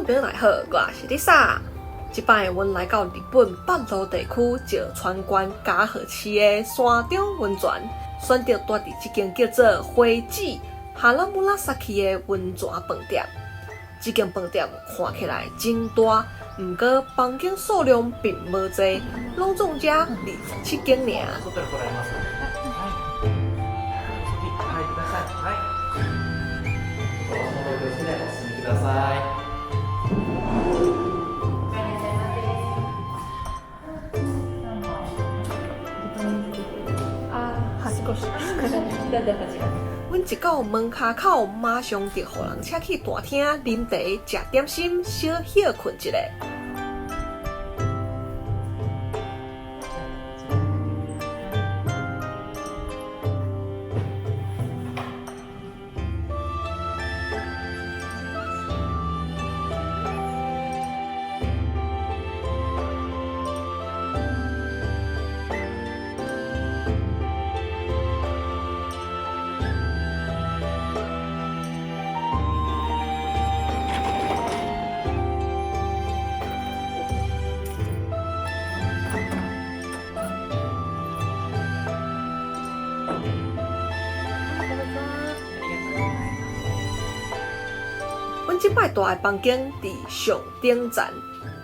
朋友好，我是 Lisa。这摆阮来到日本北陆地区石川县加贺市的山中温泉，选择住伫这间叫做灰记哈拉姆拉萨奇的温泉饭店。这间饭店看起来真大，不过房间数量并无多，拢总只27间尔。阮一到门卡口，马上就互人请去大厅啉茶、食点心、小歇困一下。阮即摆住的房间伫上顶站，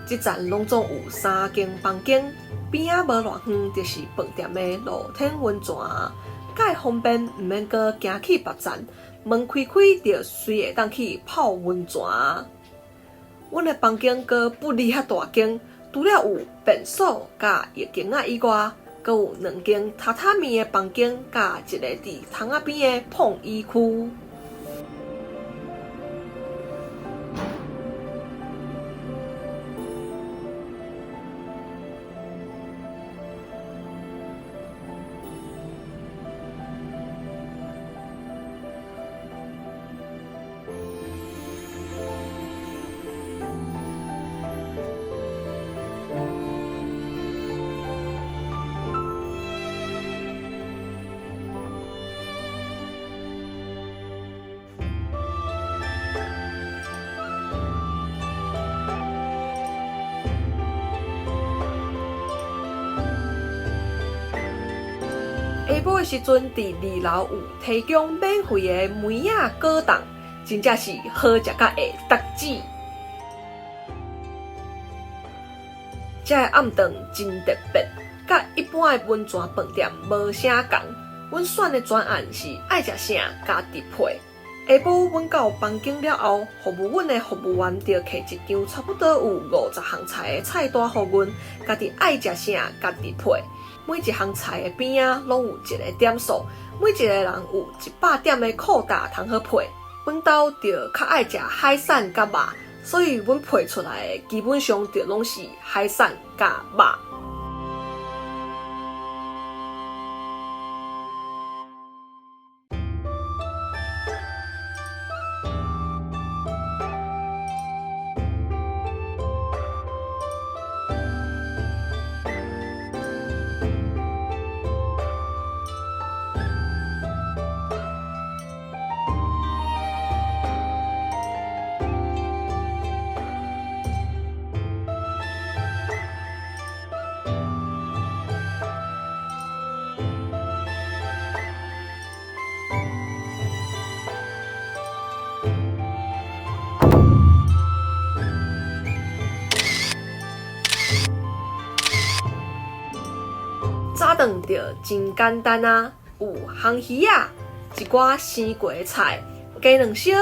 即站拢总有3间房间，边仔无偌远就是饭店的露天温泉，介方便，毋免阁行去别站，门开开就随会当去泡温泉。阮的房间阁不哩遐大间，除了有便所甲浴间仔以外，阁有2间榻榻米的房间，甲一个伫窗仔边的碰衣区。下晡的时阵，伫2楼有提供免费的梅仔果冻，真正是好食甲会得志。这个暗顿真特别，甲一般的温泉饭店无啥共。阮选的专案是爱食啥家己配。下晡阮到房间了后，服务阮的服务员就摕一张差不多有50项菜的菜单互阮，家己爱食啥家己配。每一项菜的边仔拢有一个点数，每一个人有100点的扣打通好配。阮兜就较爱食海产甲肉，所以阮配出来的基本上就拢是海产甲肉。早顿就真简单啊，有烘鱼仔、一寡生过的菜、鸡卵烧、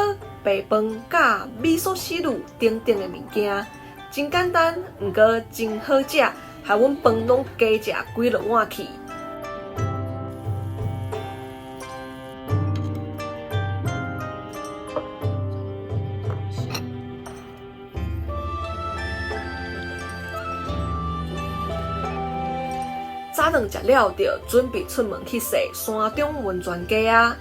白饭甲米索西卤等等的物件，真简单，毋过真好食，害阮饭拢加食几落碗去。早顿食了，就准备出门去踅山中温泉街啊。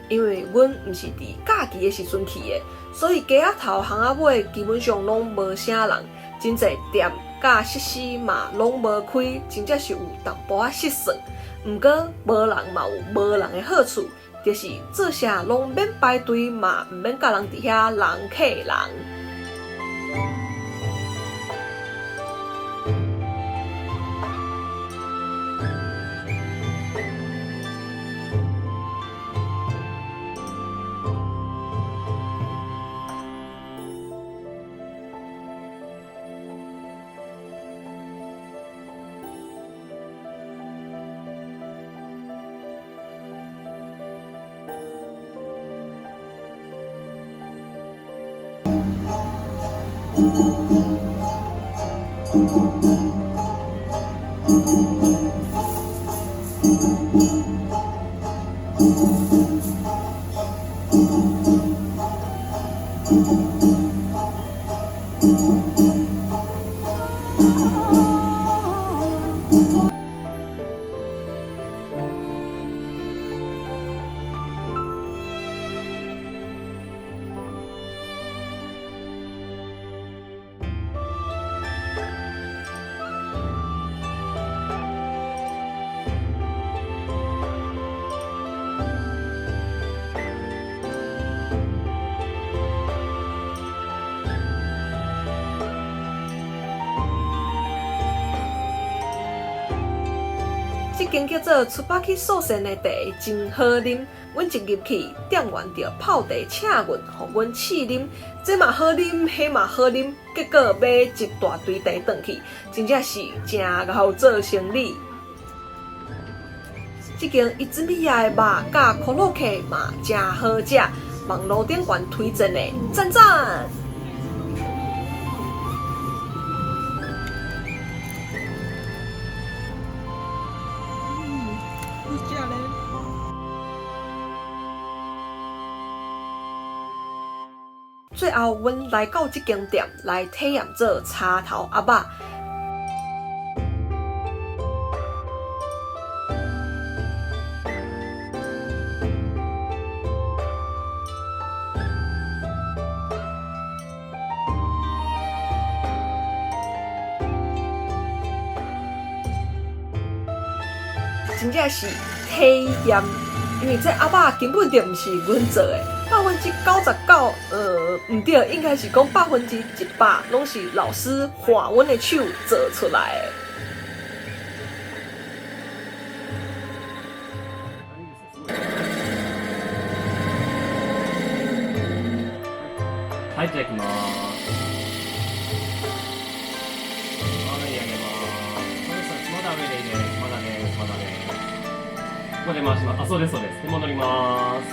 因为阮毋是伫假期的时阵去的，所以街仔头巷仔尾基本上拢无啥人，真侪店甲设施嘛拢无开，真正是有淡薄仔失算。毋过无人嘛有无人的好处，就是做啥拢免排队嘛，毋免甲人伫遐人客人。这间叫做出发去寿仙的茶真好啉，阮一入去，店员就泡茶请阮，互阮试啉，这嘛好啉，迄嘛好啉，结果买一大堆茶转去，真正是真好做生意。这间伊兹米亚的肉甲可乐克嘛真好食，网络店员推荐的，赞赞！最后，阮来到这间店来体验做叉头鸭肉。真正是体验，因为这鸭肉根本就毋是阮做的，99%，毋对，应该是讲100%拢是老师画阮的手做出来的。はい、じゃあ行きます。まだ上でいいです。まだです。まだです。ここで回します。あ、そうです、そうです。で、戻ります。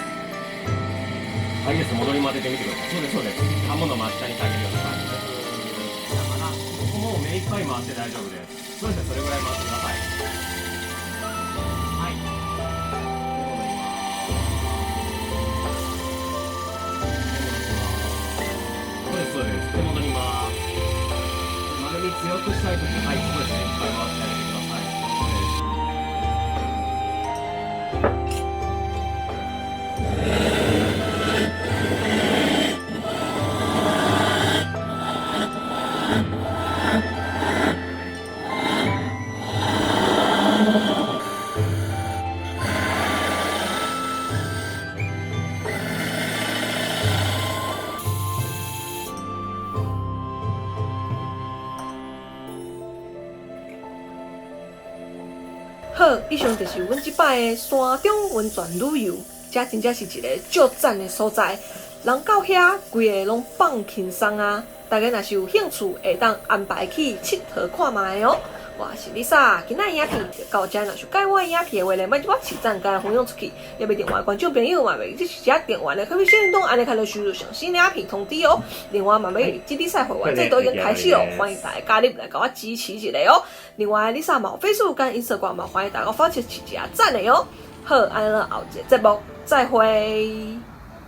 はい、いいです。戻り混ぜてみてください。そうです、そうです。刃物真下に下げるような感じです。だから、ここも目いっぱい回して大丈夫です。そうですね、それぐらい回してください。はい。そうです。で、戻ります。丸み強くしたいとき、はい、そうですね。いっぱい回してあげてください。好，以上就是阮即摆的山中温泉旅游，这真正是一个足赞的所在。人到遐，规个拢放轻松啊！大家若是有兴趣，会当安排去佚佗看卖哦。我是 Lisa， 今仔影片就到这，若想改我影片的话咧，莫我市站甲分享出去，也袂电话观众朋友嘛，袂即是只电话咧，可以小铃铛安尼开始收到上新的影片通知哦。另外嘛，要基地赛会员这都已经开始哦，欢迎大家加入来甲我支持一下哦。另外 Lisa 嘛有 Facebook 跟 Instagram 嘛，欢迎大家发起一下赞的哦。好，安尼后一个节目再会。